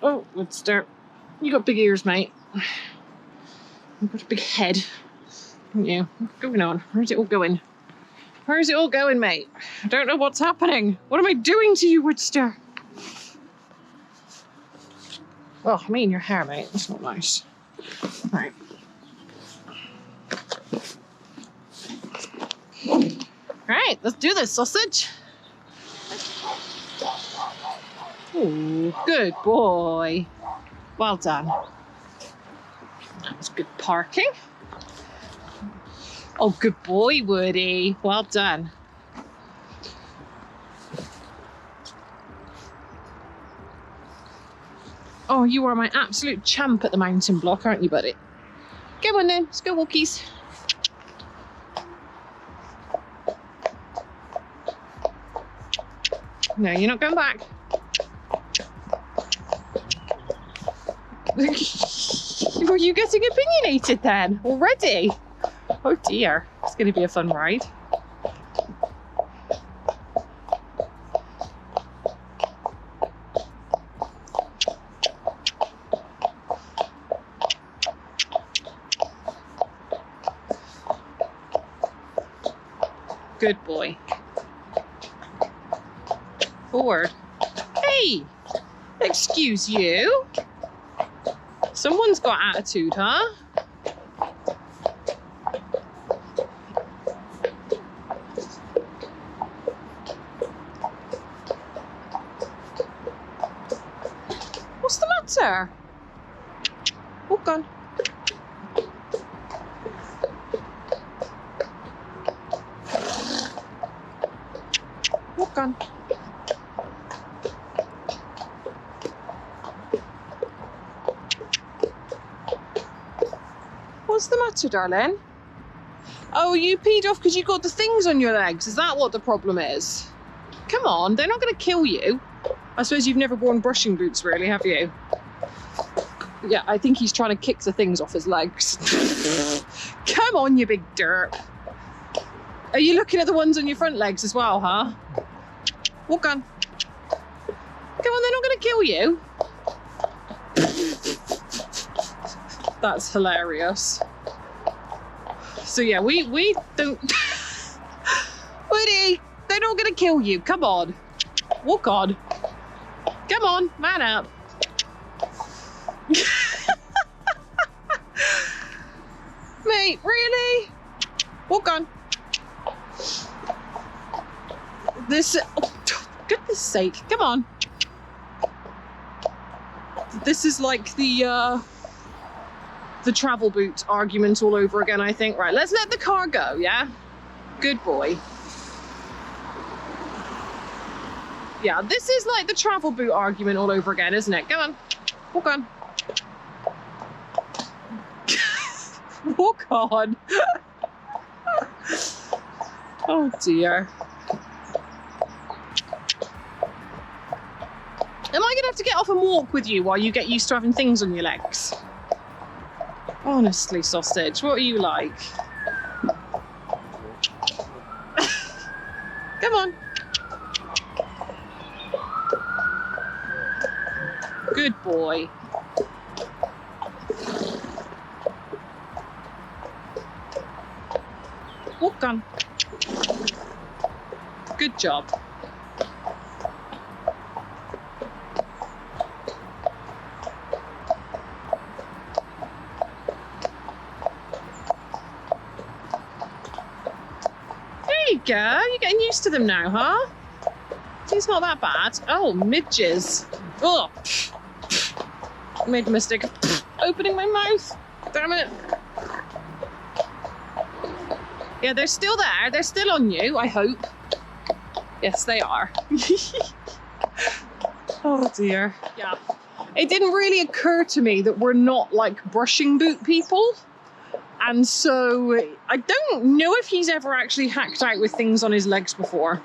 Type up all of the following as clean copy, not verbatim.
Oh, Woodster. You got big ears, mate. You've got a big head. Haven't you? What's going on? Where's it all going? Where's it all going, mate? I don't know what's happening. What am I doing to you, Woodster? Oh, me and your hair, mate. That's not nice. Right. Right, let's do this, sausage. Ooh, good boy. Well done. That was good parking. Oh, good boy, Woody. Well done. Oh, you are my absolute champ at the mountain block, aren't you, buddy? Come on then, let's go walkies. No, you're not going back. Were you getting opinionated then already? Oh dear, it's going to be a fun ride. Good boy. Forward. Hey! Excuse you? Someone's got attitude, huh? What's the matter? Walk on. Walk on. What's the matter, darling? Oh, you peed off because you got the things on your legs. Is that what the problem is? Come on, they're not going to kill you. I suppose you've never worn brushing boots, really, have you? Yeah, I think he's trying to kick the things off his legs. Come on, you big derp. Are you looking at the ones on your front legs as well, huh? Walk on. Come on, they're not going to kill you. That's hilarious. So yeah, we don't... Woody, they're not going to kill you. Come on. Walk on. Come on, man up. Mate, really? Walk on. This... Oh, goodness sake, come on. This is like the travel boot argument all over again, I think. Right, let's let the car go, yeah? Good boy. Yeah, this is like the travel boot argument all over again, isn't it? Come on, walk on. Walk on. Oh dear. Am I gonna have to get off and walk with you while you get used to having things on your legs? Honestly, sausage, what are you like? Come on. Good boy. Walk on. Good job. There you go. You're getting used to them now, huh? It's not that bad. Oh, midges. Oh, made a mistake of opening my mouth. Damn it. Yeah, they're still there. They're still on you, I hope. Yes, they are. Oh dear. Yeah. It didn't really occur to me that we're not like brushing boot people. And so I don't know if he's ever actually hacked out with things on his legs before.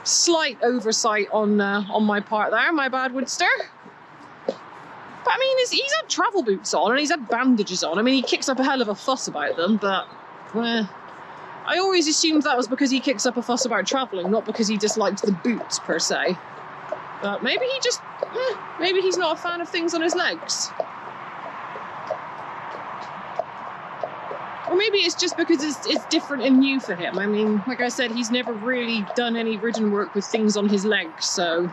Slight oversight on my part there. My bad, Woodster. But I mean, he's had travel boots on and he's had bandages on. I mean, he kicks up a hell of a fuss about them, but I always assumed that was because he kicks up a fuss about travelling, not because he disliked the boots per se. But maybe he just, maybe he's not a fan of things on his legs. Or maybe it's just because it's different and new for him. I mean, like I said, he's never really done any ridden work with things on his legs, so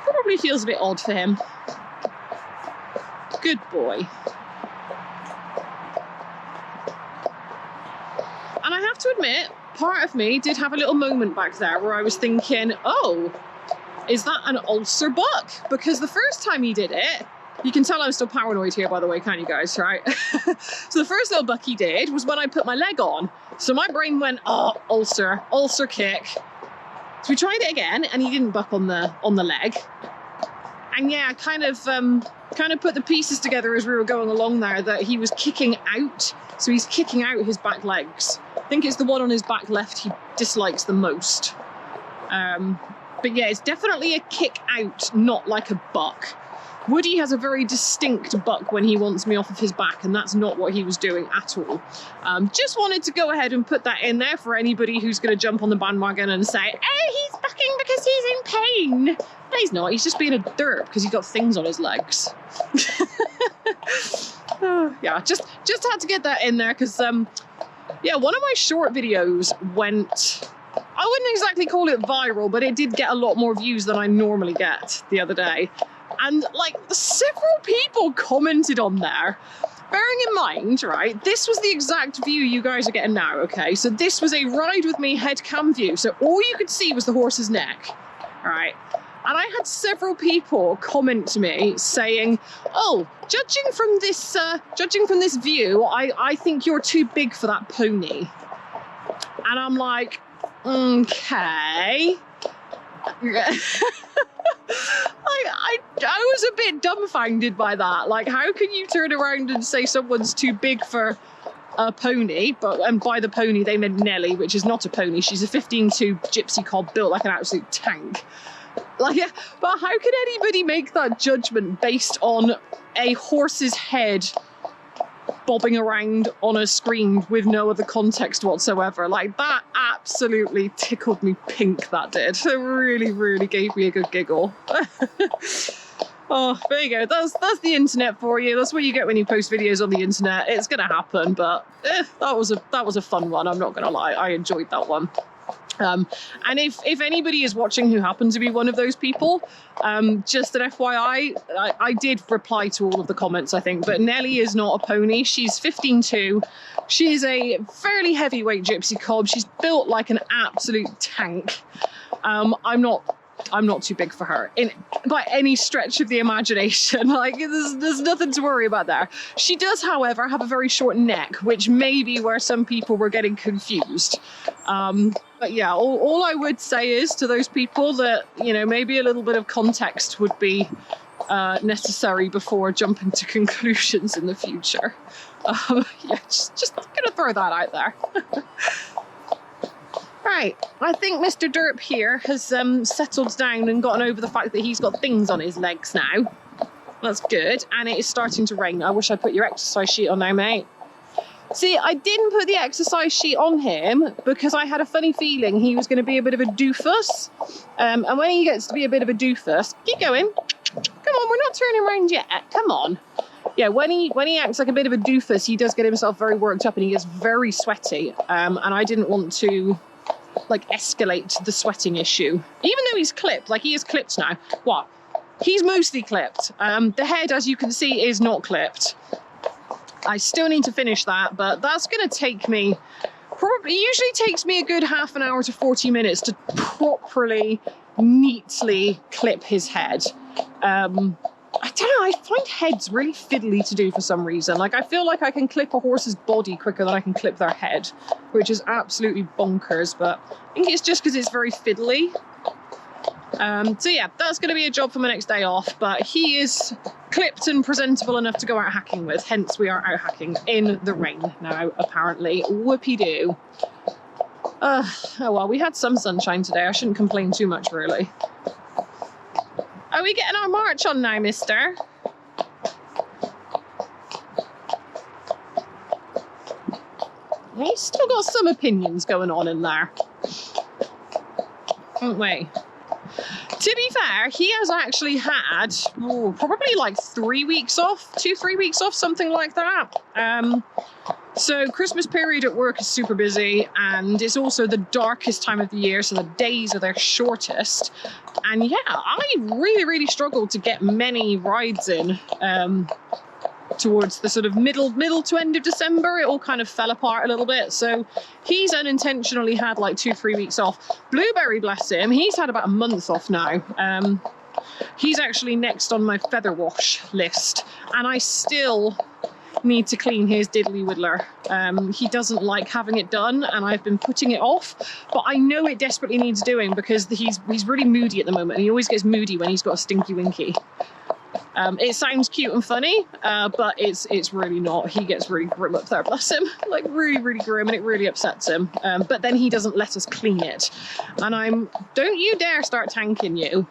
probably feels a bit odd for him. Good boy. And I have to admit, part of me did have a little moment back there where I was thinking, oh, is that an ulcer buck? Because the first time he did it, you can tell I'm still paranoid here, by the way, can't you guys, right? So the first little buck he did was when I put my leg on. So my brain went, oh, ulcer kick. So we tried it again, and he didn't buck on the leg. And yeah, kind of put the pieces together as we were going along there that he was kicking out. So he's kicking out his back legs. I think it's the one on his back left he dislikes the most. But yeah, it's definitely a kick out, not like a buck. Woody has a very distinct buck when he wants me off of his back, and that's not what he was doing at all. Just wanted to go ahead and put that in there for anybody who's going to jump on the bandwagon and say, oh, he's bucking because he's in pain. No, he's not. He's just being a derp because he's got things on his legs. Yeah, just had to get that in there because, yeah, one of my short videos went... I wouldn't exactly call it viral, but it did get a lot more views than I normally get the other day. And like several people commented on there, bearing in mind, right, this was the exact view you guys are getting now, okay? So this was a ride with me head cam view. So all you could see was the horse's neck, all right? And I had several people comment to me saying, oh, judging from this view, I think you're too big for that pony. And I'm like, okay. I was a bit dumbfounded by that. Like, how can you turn around and say someone's too big for a pony? And by the pony, they meant Nellie, which is not a pony. She's a 15-2 gypsy cob built like an absolute tank. Like, but how can anybody make that judgment based on a horse's head bobbing around on a screen with no other context whatsoever? Like, that absolutely tickled me pink, that did. It really, really gave me a good giggle. Oh, there you go. That's the internet for you. That's what you get when you post videos on the internet. It's gonna happen, but that was a fun one. I'm not gonna lie. I enjoyed that one. And if anybody is watching who happens to be one of those people, just an FYI, I did reply to all of the comments, I think, but Nellie is not a pony. She's 15-2. She's a fairly heavyweight gypsy cob. She's built like an absolute tank. I'm not too big for her by any stretch of the imagination. Like, there's nothing to worry about there. She does, however, have a very short neck, which may be where some people were getting confused. But yeah, all I would say is to those people that, you know, maybe a little bit of context would be necessary before jumping to conclusions in the future. Yeah, just gonna throw that out there. Right, I think Mr. Derp here has settled down and gotten over the fact that he's got things on his legs now. That's good, and it is starting to rain. I wish I put your exercise sheet on now, mate. See, I didn't put the exercise sheet on him because I had a funny feeling he was going to be a bit of a doofus. And when he gets to be a bit of a doofus, keep going. Come on, we're not turning around yet. Come on. Yeah, when he acts like a bit of a doofus, he does get himself very worked up and he gets very sweaty. And I didn't want to like escalate the sweating issue. Even though he's clipped, like he is clipped now. What? He's mostly clipped. The head, as you can see, is not clipped. I still need to finish that, but that's going to take me probably, usually takes me a good half an hour to 40 minutes to properly, neatly clip his head. I don't know, I find heads really fiddly to do for some reason. Like, I feel like I can clip a horse's body quicker than I can clip their head, which is absolutely bonkers, but I think it's just because it's very fiddly. So yeah, that's going to be a job for my next day off, but he is clipped and presentable enough to go out hacking with, hence we are out hacking in the rain now, apparently. Whoopie-doo. Oh well, we had some sunshine today. I shouldn't complain too much, really. Are we getting our march on now, mister? He's still got some opinions going on in there, haven't we? To be fair, he has actually had probably like 3 weeks off, 2-3 weeks off, something like that. So Christmas period at work is super busy, and it's also the darkest time of the year, so the days are their shortest. And yeah, I really struggled to get many rides in towards the sort of middle to end of December. It all kind of fell apart a little bit, so he's unintentionally had like 2-3 weeks off. Blueberry, bless him, he's had about a month off now. He's actually next on my feather wash list, and I still need to clean his diddly widdler. He doesn't like having it done, and I've been putting it off, but I know it desperately needs doing because he's really moody at the moment, and he always gets moody when he's got a stinky winky. It sounds cute and funny, but it's really not. He gets really grim up there, bless him. Like really grim, and it really upsets him. But then he doesn't let us clean it. And don't you dare start tanking, you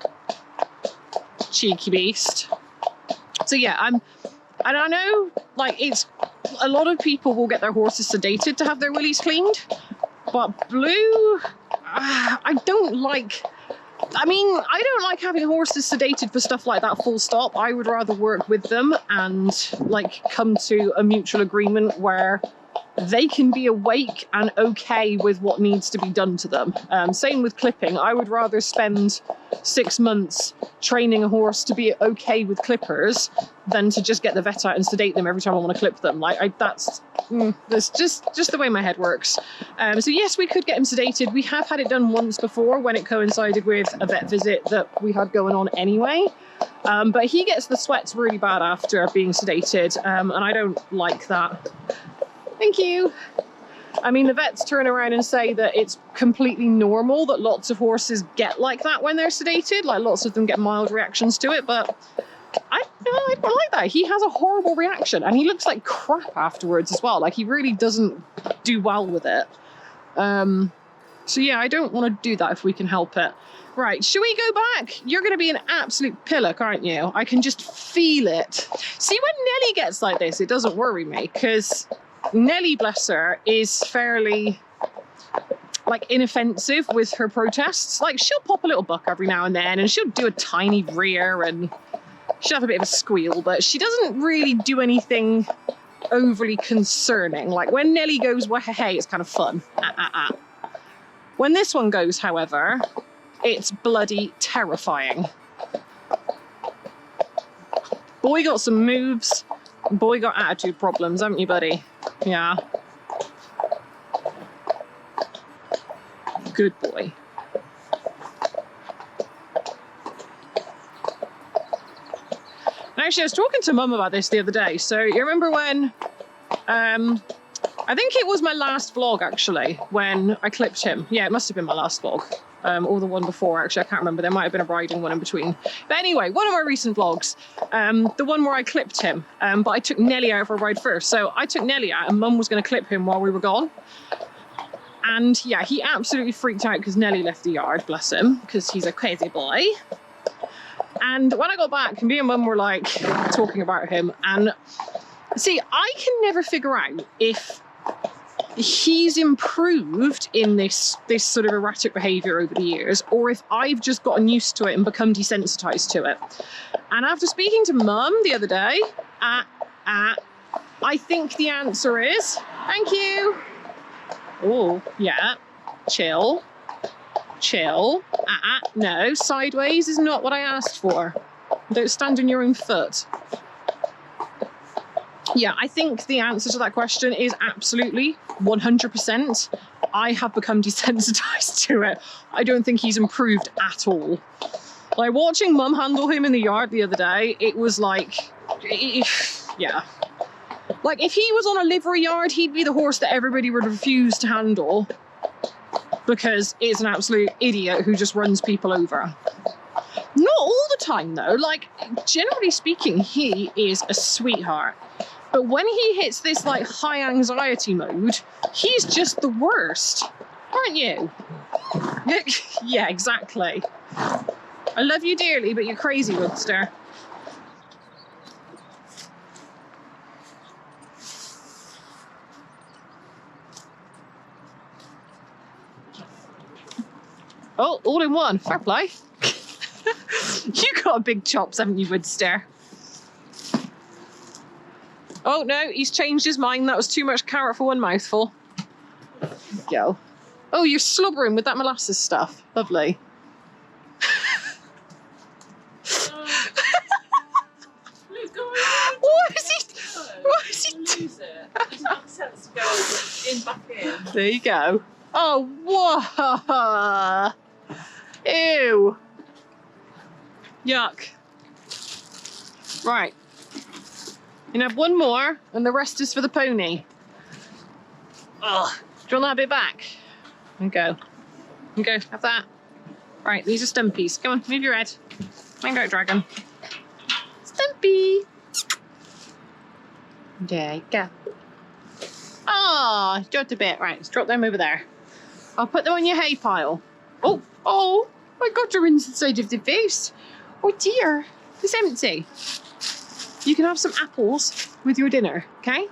cheeky beast. So yeah, and I know, like, it's a lot of people will get their horses sedated to have their willies cleaned, but Blue, I don't like having horses sedated for stuff like that, full stop. I would rather work with them and like come to a mutual agreement where they can be awake and okay with what needs to be done to them. Same with clipping. I would rather spend 6 months training a horse to be okay with clippers than to just get the vet out and sedate them every time I want to clip them. That's just the way my head works. So yes, we could get him sedated. We have had it done once before when it coincided with a vet visit that we had going on anyway. But he gets the sweats really bad after being sedated, and I don't like that. Thank you. I mean, the vets turn around and say that it's completely normal that lots of horses get like that when they're sedated. Like, lots of them get mild reactions to it, but I don't like that. He has a horrible reaction, and he looks like crap afterwards as well. Like, he really doesn't do well with it. So yeah, I don't want to do that if we can help it. Right, should we go back? You're going to be an absolute pillock, aren't you? I can just feel it. See, when Nelly gets like this, it doesn't worry me, because Nelly, bless her, is fairly like inoffensive with her protests. Like, she'll pop a little buck every now and then, and she'll do a tiny rear, and she'll have a bit of a squeal, but she doesn't really do anything overly concerning. Like, when Nelly goes, well, hey, it's kind of fun. When this one goes, however, it's bloody terrifying. Boy got some moves. Boy got attitude problems, haven't you, buddy? Yeah. Good boy. And actually, I was talking to Mum about this the other day. So you remember when, I think it was my last vlog, actually, when I clipped him. Yeah, it must have been my last vlog. Or the one before, actually, I can't remember. There might have been a riding one in between. But anyway, one of my recent vlogs, the one where I clipped him, but I took Nelly out for a ride first. So I took Nelly out, and Mum was going to clip him while we were gone. And yeah, he absolutely freaked out because Nelly left the yard, bless him, because he's a crazy boy. And when I got back, me and Mum were like talking about him, and see, I can never figure out if he's improved in this sort of erratic behaviour over the years, or if I've just gotten used to it and become desensitised to it. And after speaking to Mum the other day, I think the answer is, thank you. Oh, yeah, chill. No, sideways is not what I asked for. Don't stand on your own foot. Yeah, I think the answer to that question is absolutely 100%. I have become desensitized to it. I don't think he's improved at all. Like, watching Mum handle him in the yard the other day, it was like, yeah. Like, if he was on a livery yard, he'd be the horse that everybody would refuse to handle because he's an absolute idiot who just runs people over. Not all the time, though. Like, generally speaking, he is a sweetheart. But when he hits this, like, high anxiety mode, he's just the worst. Aren't you? Yeah, exactly. I love you dearly, but you're crazy, Woodster. Oh, all in one. Fair play. You got a big chops, haven't you, Woodster? Oh no, he's changed his mind. That was too much carrot for one mouthful. Go. Oh, you're slobbering with that molasses stuff. Lovely. What is he doing? There you go. Oh, whoa. Ew. Yuck. Right. You can have one more, and the rest is for the pony. Ugh. Do you want that bit back? Okay. Okay, have that. Right, these are Stumpies. Come on, move your head. Mind out, dragon. Stumpy. There you go. Ah, dropped a bit. Right, let's drop them over there. I'll put them on your hay pile. Oh, oh, I got your inside of the face. Oh dear, it's empty. You can have some apples with your dinner, okay?